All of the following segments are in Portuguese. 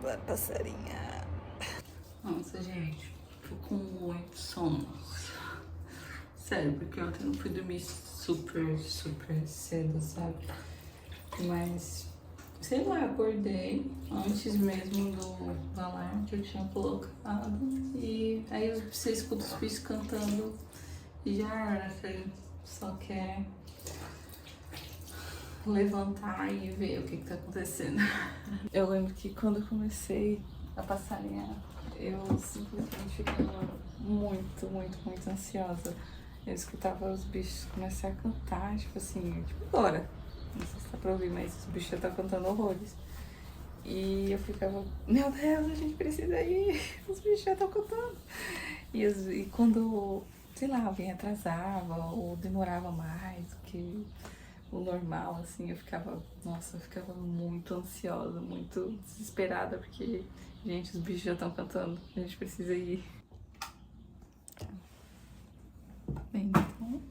da passarinha. Nossa, gente, tô com muito sono. Sério, porque ontem eu não fui dormir super cedo, sabe? Mas, sei lá, acordei antes mesmo do alarme que eu tinha colocado. E aí você escuta os bichos cantando e já era, você só quer levantar e ver o que tá acontecendo. Eu lembro que quando eu comecei a passarinhar, eu simplesmente ficava muito ansiosa. Eu escutava os bichos começar a cantar, tipo assim, tipo agora. Não sei se tá pra ouvir, mas os bichos já estão cantando horrores. E eu ficava, meu Deus, a gente precisa ir, os bichos já estão cantando. E quando, sei lá, alguém atrasava ou demorava mais do que o normal, assim, eu ficava, nossa, eu ficava muito ansiosa, muito desesperada, porque, gente, os bichos já estão cantando, a gente precisa ir. Bem, então,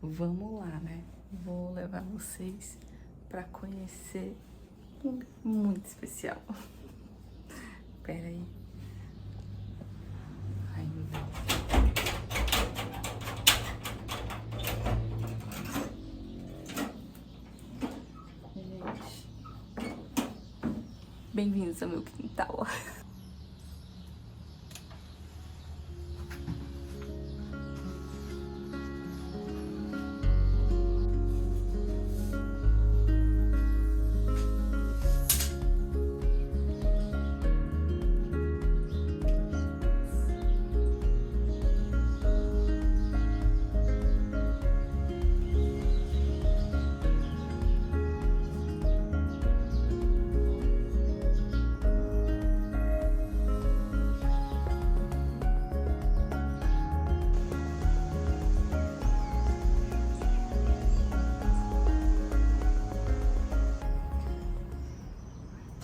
vamos lá, né? Vou levar vocês pra conhecer um lugar muito especial. Pera aí. Ai, meu Deus. Bem-vindos ao meu quintal.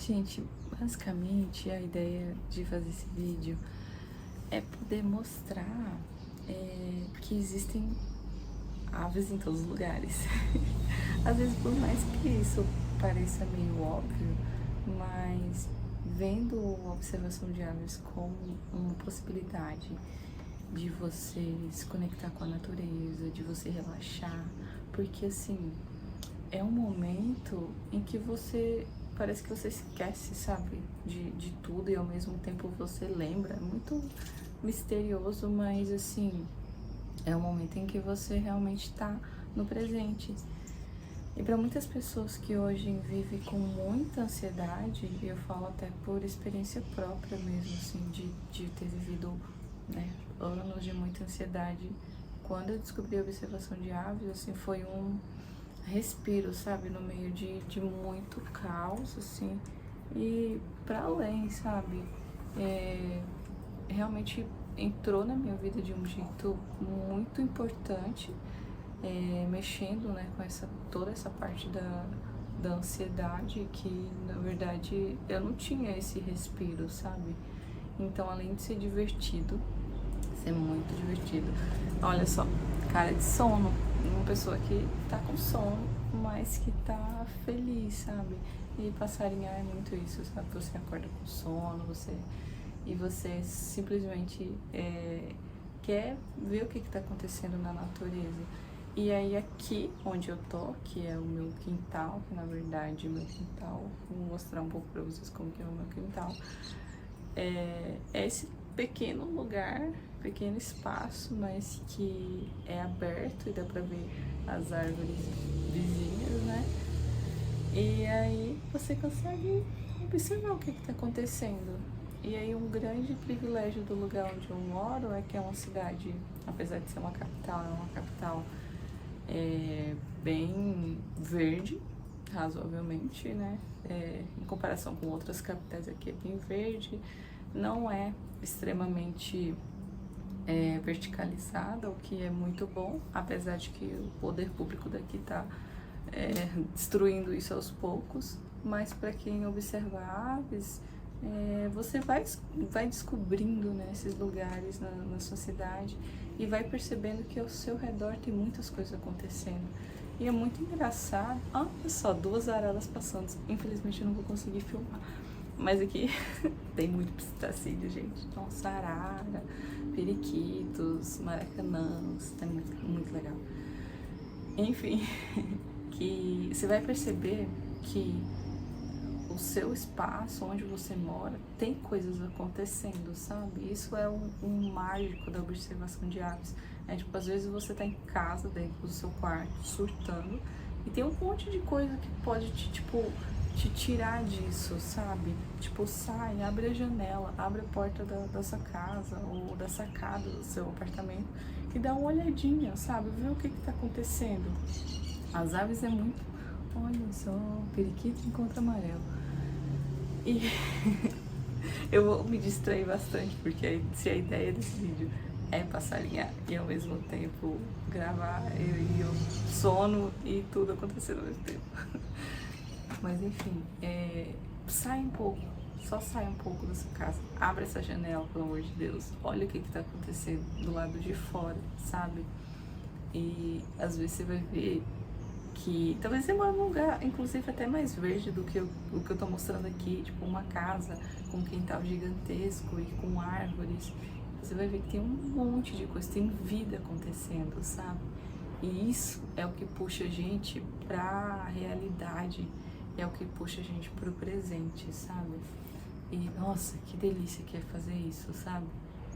Gente, basicamente a ideia de fazer esse vídeo é poder mostrar que existem aves em todos os lugares. Às vezes, por mais que isso pareça meio óbvio, mas vendo a observação de aves como uma possibilidade de você se conectar com a natureza, de você relaxar, porque assim, é um momento em que você parece que você esquece, sabe, de tudo e ao mesmo tempo você lembra. É muito misterioso, mas assim, é um momento em que você realmente tá no presente. E para muitas pessoas que hoje vivem com muita ansiedade, e eu falo até por experiência própria mesmo, assim, de ter vivido, né, anos de muita ansiedade, quando eu descobri a observação de aves, assim, foi um respiro, sabe, no meio de muito caos, assim, e para além, sabe, realmente entrou na minha vida de um jeito muito importante, mexendo, né, com toda essa parte da ansiedade, que na verdade eu não tinha esse respiro, sabe. Então, além de ser divertido, ser muito divertido, olha só, cara de sono, uma pessoa que tá com sono, mas que tá feliz, sabe? E passarinhar é muito isso, sabe? Você acorda com sono, e você simplesmente quer ver o que tá acontecendo na natureza. E aí aqui onde eu tô, que é o meu quintal, que na verdade meu quintal, vou mostrar um pouco pra vocês como que é o meu quintal, é esse pequeno lugar, pequeno espaço, mas que é aberto e dá pra ver as árvores vizinhas, né? E aí você consegue observar o que tá acontecendo. E aí um grande privilégio do lugar onde eu moro é que é uma cidade, apesar de ser uma capital, é uma capital bem verde, razoavelmente, né? Em comparação com outras capitais aqui é bem verde, não é extremamente verticalizada, o que é muito bom, apesar de que o poder público daqui está destruindo isso aos poucos, mas para quem observa aves, você vai descobrindo, né, esses lugares na sua cidade e vai percebendo que ao seu redor tem muitas coisas acontecendo. E é muito engraçado. Olha só, 2 araras passando. Infelizmente eu não vou conseguir filmar. Mas aqui tem muito psitacídeo, gente. Nossa, arara, periquitos, maracanãs. É muito, muito legal. Enfim, que você vai perceber que o seu espaço, onde você mora, tem coisas acontecendo, sabe? Isso é um mágico da observação de aves. É tipo, às vezes você tá em casa, dentro do seu quarto, surtando, e tem um monte de coisa que pode te tirar disso, sabe? Tipo, sai, abre a janela, abre a porta da sua casa ou da sacada do seu apartamento e dá uma olhadinha, sabe? Vê o que tá acontecendo. As aves é muito... Olha só, periquito encontra amarelo. E eu vou me distrair bastante, porque se a ideia desse vídeo é passarinhar e ao mesmo tempo gravar eu sono e tudo acontecendo ao mesmo tempo. Mas enfim, sai um pouco, só sai um pouco da sua casa, abre essa janela, pelo amor de Deus, olha o que tá acontecendo do lado de fora, sabe? E às vezes você vai ver que talvez você mora num lugar, inclusive até mais verde do que o que eu tô mostrando aqui, tipo uma casa com um quintal gigantesco e com árvores. Você vai ver que tem um monte de coisa, tem vida acontecendo, sabe? E isso é o que puxa a gente pra realidade, é o que puxa a gente pro presente, sabe? E nossa, que delícia que é fazer isso, sabe?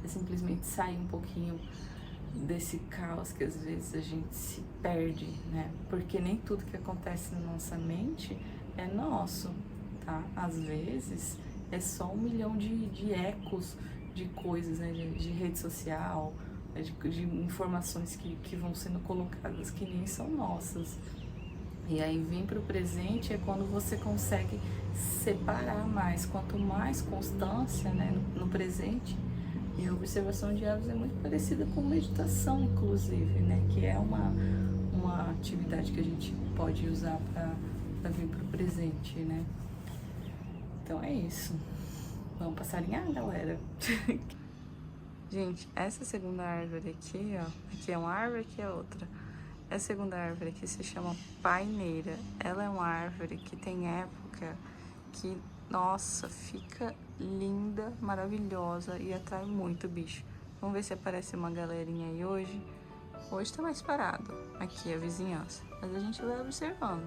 É simplesmente sair um pouquinho desse caos que às vezes a gente se perde, né? Porque nem tudo que acontece na nossa mente é nosso, tá? Às vezes é só 1 milhão de ecos de coisas, né? De rede social, de informações que vão sendo colocadas que nem são nossas. E aí vir para o presente é quando você consegue separar mais. Quanto mais constância, né, no presente. E a observação de aves é muito parecida com meditação, inclusive, né? Que é uma atividade que a gente pode usar para vir para o presente, né? Então é isso. Vamos passarinhar, galera? Gente, essa segunda árvore aqui, ó. Aqui é uma árvore, aqui é outra. Essa segunda árvore aqui se chama paineira. Ela é uma árvore que tem época que... Nossa, fica linda, maravilhosa e atrai muito bicho. Vamos ver se aparece uma galerinha aí hoje. Hoje tá mais parado aqui a vizinhança, mas a gente vai observando.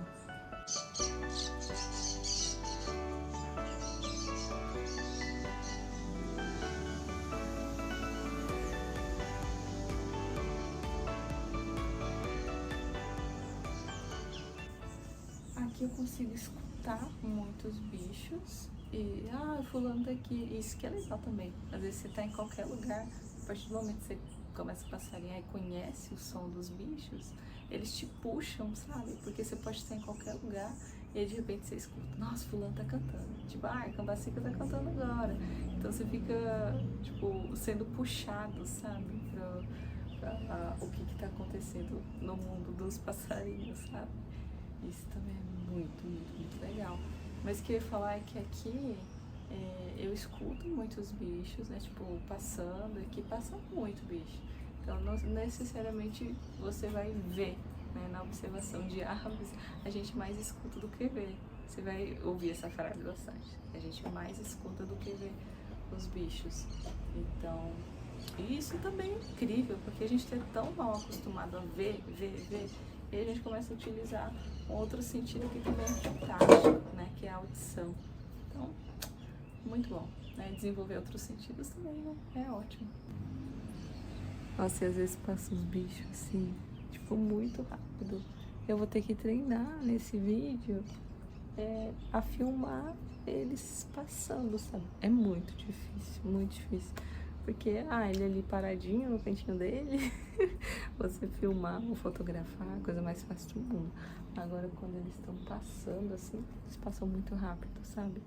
Aqui eu consigo escutar muitos bichos e fulano daqui, isso que é legal também. Às vezes você tá em qualquer lugar, a partir do momento que você começa a passarinhar e conhece o som dos bichos, eles te puxam, sabe? Porque você pode estar em qualquer lugar e aí de repente você escuta, nossa, fulano tá cantando, tipo, Cambacica tá cantando agora. Então você fica, tipo, sendo puxado, sabe? Pra o que tá acontecendo no mundo dos passarinhos, sabe? Isso também é muito, muito, muito legal. Mas o que eu ia falar é que aqui eu escuto muitos bichos, né? Tipo, passando, aqui passa muito bicho. Então, não necessariamente você vai ver, né? Na observação de aves, a gente mais escuta do que vê. Você vai ouvir essa frase bastante. A gente mais escuta do que vê os bichos. Então, isso também é incrível, porque a gente tá tão mal acostumado a ver, e a gente começa a utilizar um outro sentido que também é fantástico, né? Que é a audição. Então, muito bom, né? Desenvolver outros sentidos também, né? É ótimo. Nossa, e às vezes passa os bichos assim, tipo, muito rápido. Eu vou ter que treinar nesse vídeo a filmar eles passando, sabe? É muito difícil, muito difícil. Porque, ele ali paradinho no cantinho dele, você filmar ou fotografar, a coisa mais fácil do mundo. Agora, quando eles estão passando assim, eles passam muito rápido, sabe?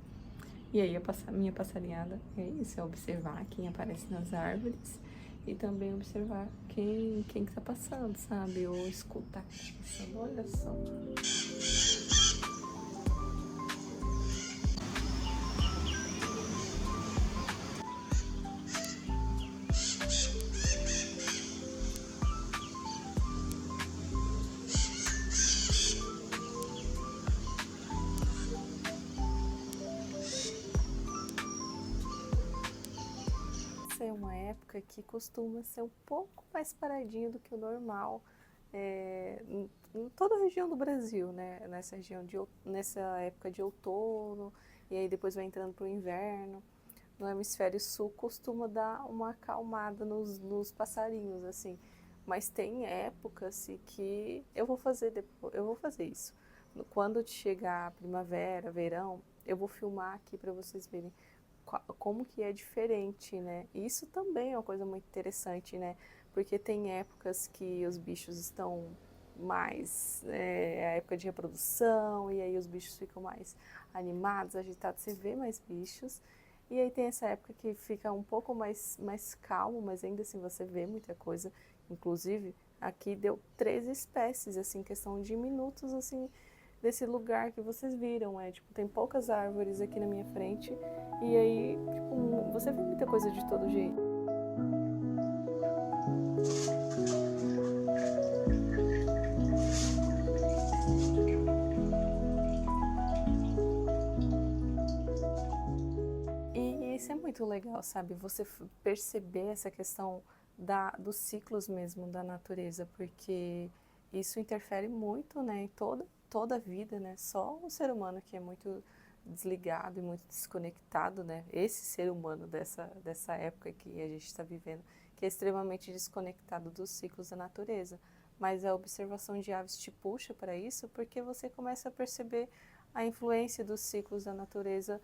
E aí, minha passarinhada é isso, é observar quem aparece nas árvores e também observar quem que tá passando, sabe? Ou escutar quem tá passando, olha só. época que costuma ser um pouco mais paradinho do que o normal, em toda a região do Brasil, né? Nessa época de outono, e aí depois vai entrando para o inverno. No hemisfério sul costuma dar uma acalmada nos passarinhos, assim. Mas tem épocas que eu vou fazer isso. Quando chegar a primavera, verão, eu vou filmar aqui para vocês verem como que é diferente, né? Isso também é uma coisa muito interessante, né? Porque tem épocas que os bichos estão mais, a época de reprodução, e aí os bichos ficam mais animados, agitados, você vê mais bichos. E aí tem essa época que fica um pouco mais calmo, mas ainda assim você vê muita coisa. Inclusive, aqui deu 13 espécies, assim, questão de minutos, assim, desse lugar que vocês viram. Tipo, tem poucas árvores aqui na minha frente, e aí, tipo, você vê muita coisa de todo jeito. E isso é muito legal, sabe? Você perceber essa questão dos ciclos mesmo da natureza, porque isso interfere muito, né, em toda a vida, né? Só o ser humano que é muito desligado e muito desconectado, né? Esse ser humano dessa época que a gente está vivendo, que é extremamente desconectado dos ciclos da natureza. Mas a observação de aves te puxa para isso, porque você começa a perceber a influência dos ciclos da natureza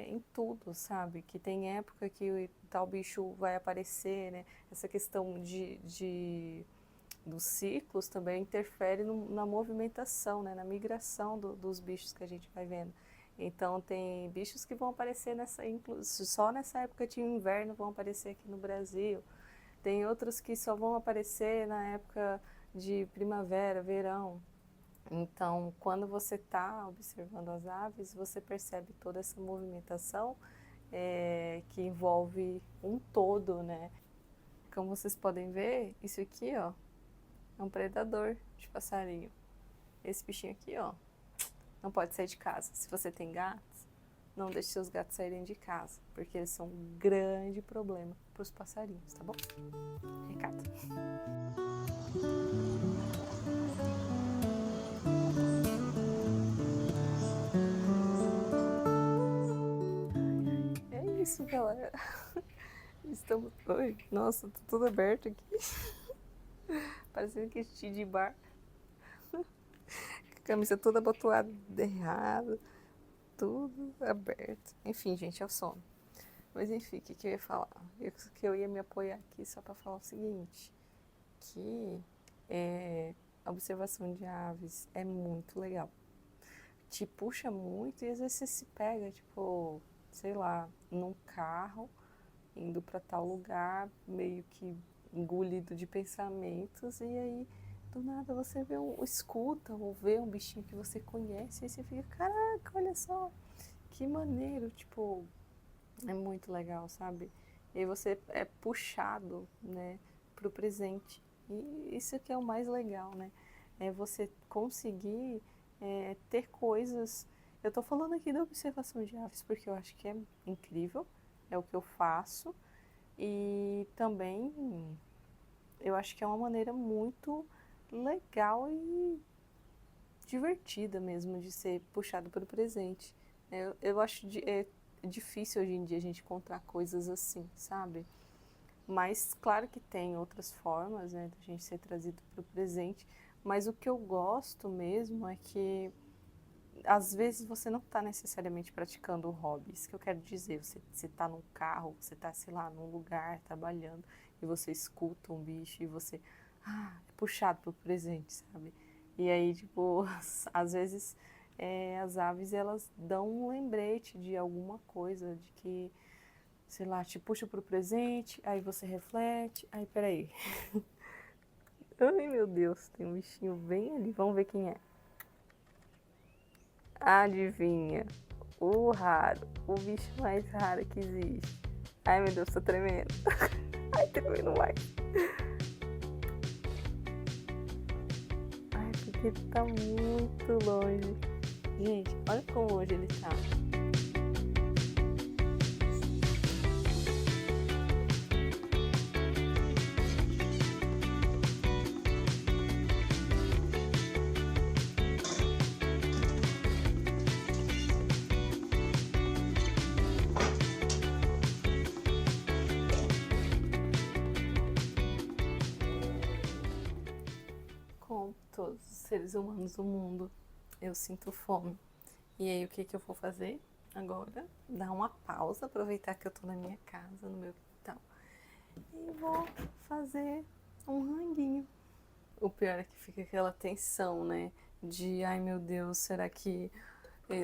em tudo, sabe? Que tem época que o tal bicho vai aparecer, né? Essa questão dos ciclos também interfere na movimentação, né? Na migração dos bichos que a gente vai vendo. Então tem bichos que vão aparecer só nessa época de inverno vão aparecer aqui no Brasil. Tem outros que só vão aparecer na época de primavera, verão. Então, quando você está observando as aves, você percebe toda essa movimentação que envolve um todo, né? Como vocês podem ver, isso aqui, ó, é um predador de passarinho. Esse bichinho aqui, ó, não pode sair de casa. Se você tem gatos, não deixe seus gatos saírem de casa, porque eles são um grande problema para os passarinhos, tá bom? Recado. É isso, galera. Estamos... Oi, nossa, tá tudo aberto aqui. Parecendo que é de bar. Camisa toda abotoada errado. Tudo aberto. Enfim, gente, é o sono. Mas enfim, o que eu ia falar? Que eu ia me apoiar aqui só pra falar o seguinte. Que a observação de aves é muito legal. Te puxa muito e às vezes você se pega, tipo, sei lá, num carro, indo pra tal lugar, meio que engolido de pensamentos, e aí do nada você escuta ou vê um bichinho que você conhece, e você fica, caraca, olha só, que maneiro, tipo, é muito legal, sabe? E aí você é puxado, né, pro presente. E isso que é o mais legal, né? É você conseguir ter coisas. Eu tô falando aqui da observação de aves porque eu acho que é incrível, é o que eu faço. E também eu acho que é uma maneira muito legal e divertida mesmo de ser puxado para o presente. Eu acho difícil hoje em dia a gente encontrar coisas assim, sabe? Mas claro que tem outras formas, né, da gente ser trazido para o presente. Mas o que eu gosto mesmo é que às vezes você não está necessariamente praticando o hobby. Isso que eu quero dizer. Você está num carro, você está, sei lá, num lugar trabalhando e você escuta um bicho e você é puxado para o presente, sabe? E aí, tipo, às vezes as aves elas dão um lembrete de alguma coisa, de que, sei lá, te puxa para o presente, aí você reflete, aí peraí. Ai meu Deus, tem um bichinho bem ali, vamos ver quem é. Adivinha? O raro, o bicho mais raro que existe. Ai meu Deus, tô tremendo. Ai, tremendo mais. Ai, porque ele tá muito longe. Gente, olha como hoje ele tá. todos os seres humanos do mundo, eu sinto fome. E aí, o que que eu vou fazer agora? Dar uma pausa, aproveitar que eu tô na minha casa, no meu quintal, e vou fazer um ranguinho. O pior é que fica aquela tensão, né? De, ai meu Deus, será que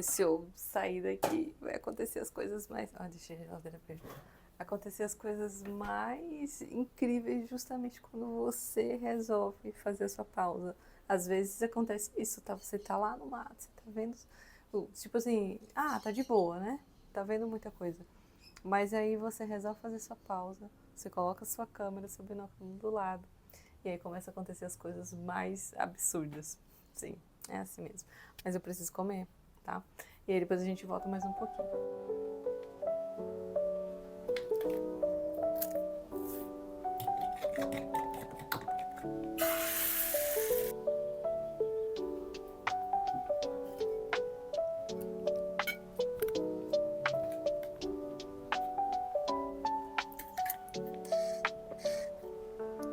se eu sair daqui vai acontecer as coisas mais... Ah, deixei a geladeira perto. Acontecer as coisas mais incríveis justamente quando você resolve fazer a sua pausa. Às vezes acontece isso, tá? Você tá lá no mato, você tá vendo... Tipo assim, tá de boa, né? Tá vendo muita coisa. Mas aí você resolve fazer sua pausa, você coloca sua câmera, seu binóculo do lado, e aí começa a acontecer as coisas mais absurdas. Sim, é assim mesmo. Mas eu preciso comer, tá? E aí depois a gente volta mais um pouquinho.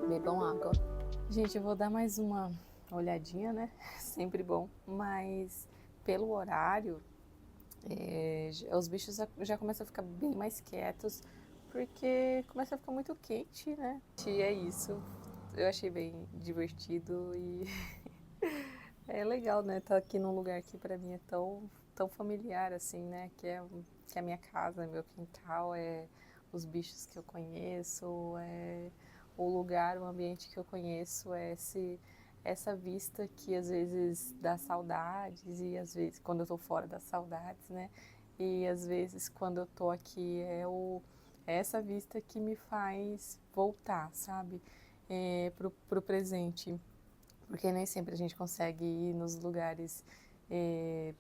Bebam água. Gente, eu vou dar mais uma olhadinha, né? Sempre bom. Mas pelo horário, os bichos já começam a ficar bem mais quietos, porque começa a ficar muito quente, né? E é isso. Eu achei bem divertido e é legal, né? Tá aqui num lugar que pra mim é tão familiar, assim, né? Que é a minha casa, é meu quintal, é os bichos que eu conheço, é o lugar, o ambiente que eu conheço, essa vista que às vezes dá saudades e às vezes quando eu tô fora dá saudades, né? E às vezes quando eu tô aqui é essa vista que me faz voltar, sabe? Pro presente. Porque nem sempre a gente consegue ir nos lugares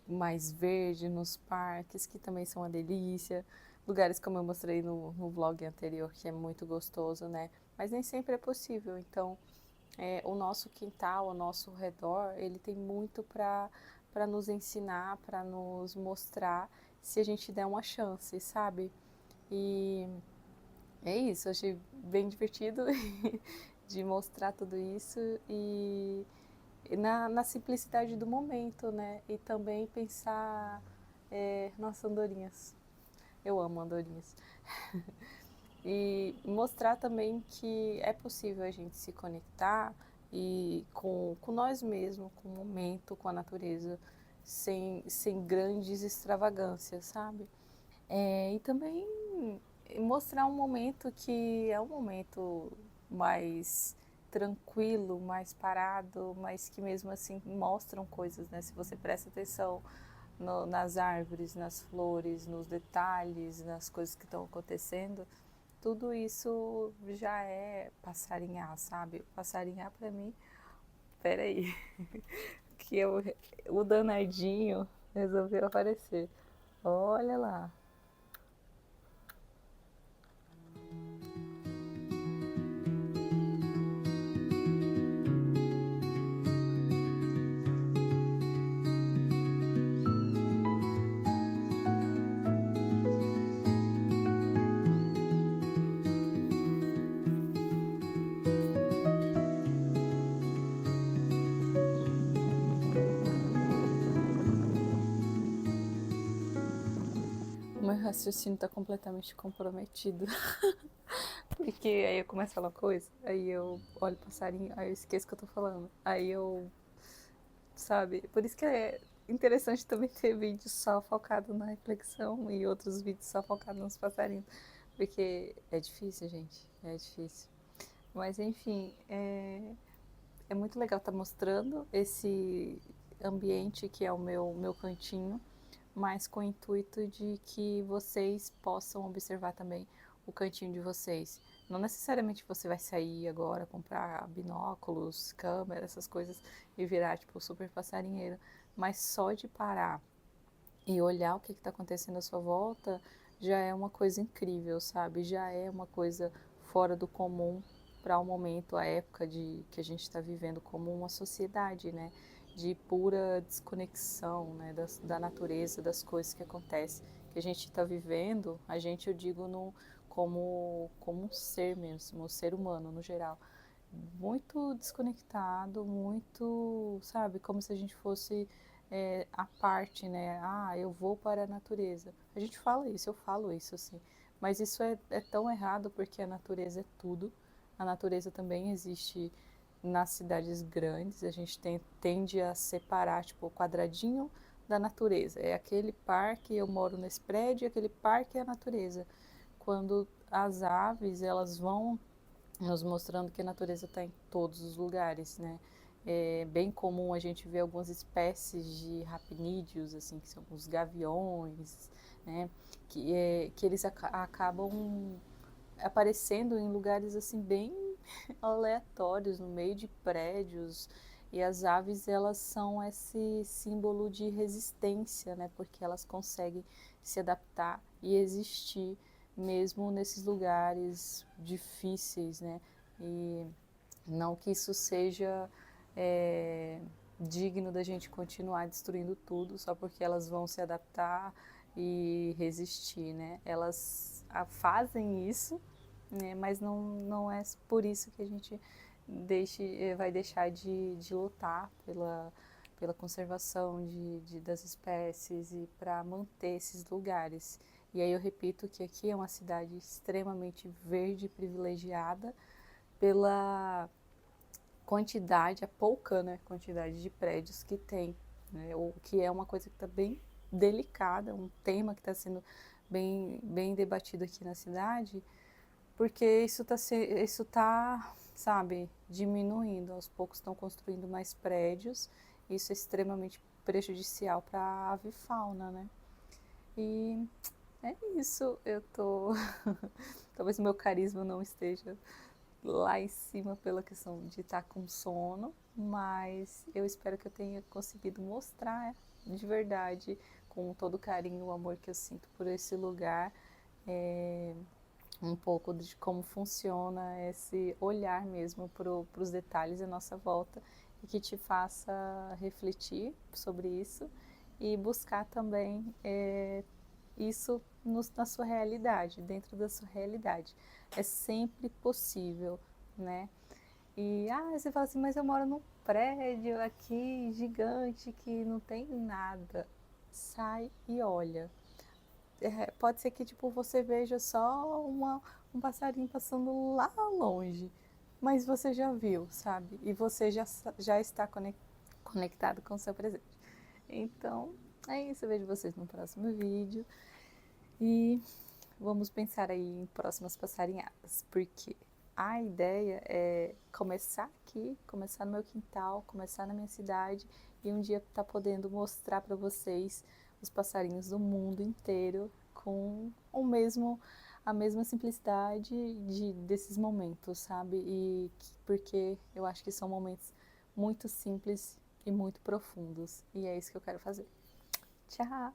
mais verdes, nos parques, que também são uma delícia. Lugares como eu mostrei no vlog anterior, que é muito gostoso, né? Mas nem sempre é possível. Então, o nosso quintal, o nosso redor, ele tem muito para nos ensinar, para nos mostrar, se a gente der uma chance, sabe? E é isso, eu achei bem divertido de mostrar tudo isso e na simplicidade do momento, né? E também pensar, nossa, andorinhas, eu amo andorinhas. E mostrar também que é possível a gente se conectar e com nós mesmos, com o momento, com a natureza, sem grandes extravagâncias, sabe? E também mostrar um momento que é um momento mais tranquilo, mais parado, mas que mesmo assim mostram coisas, né? Se você presta atenção nas árvores, nas flores, nos detalhes, nas coisas que estão acontecendo, tudo isso já é passarinhar, sabe? Passarinhar pra mim, peraí, que o danadinho resolveu aparecer. Olha lá. O meu raciocínio está completamente comprometido. Porque aí eu começo a falar coisa, aí eu olho o passarinho, aí eu esqueço o que eu tô falando. Aí eu, sabe? Por isso que é interessante também ter vídeos só focado na reflexão e outros vídeos só focados nos passarinhos. Porque é difícil, gente. É difícil. Mas enfim, é muito legal estar mostrando esse ambiente que é o meu cantinho, mas com o intuito de que vocês possam observar também o cantinho de vocês. Não necessariamente você vai sair agora, comprar binóculos, câmera, essas coisas e virar tipo super passarinheiro, mas só de parar e olhar o que está acontecendo à sua volta já é uma coisa incrível, sabe? Já é uma coisa fora do comum para o momento, a época que a gente está vivendo como uma sociedade, né? De pura desconexão, né? Da natureza, das coisas que acontecem, que a gente está vivendo, a gente, eu digo, como um ser mesmo, um ser humano no geral. muito desconectado, muito, sabe, como se a gente fosse à parte, né? Ah, eu vou para a natureza. A gente fala isso, eu falo isso, assim. Mas isso é tão errado porque a natureza é tudo. A natureza também existe nas cidades grandes. A gente tende a separar, tipo, o quadradinho da natureza. É aquele parque, eu moro nesse prédio, aquele parque é a natureza. Quando as aves, elas vão nos mostrando que a natureza está em todos os lugares, né? É bem comum a gente ver algumas espécies de rapnídeos, assim, que são os gaviões, né? Que eles acabam aparecendo em lugares assim bem aleatórios, no meio de prédios. E as aves, elas são esse símbolo de resistência, né? Porque elas conseguem se adaptar e existir mesmo nesses lugares difíceis, né? E não que isso seja é, digno da gente continuar destruindo tudo só porque elas vão se adaptar e resistir, né? Elas fazem isso, né? Mas não é por isso que a gente vai deixar de lutar pela conservação das espécies e para manter esses lugares. E aí eu repito que aqui é uma cidade extremamente verde e privilegiada pela quantidade, a pouca, né, quantidade de prédios que tem, né, o que é uma coisa que está bem delicada, um tema que está sendo bem debatido aqui na cidade, porque isso tá, sabe, diminuindo. Aos poucos estão construindo mais prédios. Isso é extremamente prejudicial para a avifauna, né? E é isso. Eu tô. Talvez o meu carisma não esteja lá em cima pela questão de estar com sono, mas eu espero que eu tenha conseguido mostrar de verdade, com todo o carinho, o amor que eu sinto por esse lugar. É, um pouco de como funciona esse olhar mesmo para os detalhes à nossa volta e que te faça refletir sobre isso e buscar também isso na sua realidade, dentro da sua realidade. É sempre possível, né? E você fala assim, mas eu moro num prédio aqui gigante que não tem nada. Sai e olha. Pode ser que tipo você veja só um passarinho passando lá longe, mas você já viu, sabe? E você já está conectado com o seu presente. Então, é isso. Eu vejo vocês no próximo vídeo e vamos pensar aí em próximas passarinhadas, porque a ideia é começar aqui, começar no meu quintal, começar na minha cidade e um dia estar podendo mostrar para vocês os passarinhos do mundo inteiro com a mesma simplicidade desses momentos, sabe? Porque eu acho que são momentos muito simples e muito profundos. E é isso que eu quero fazer. Tchau!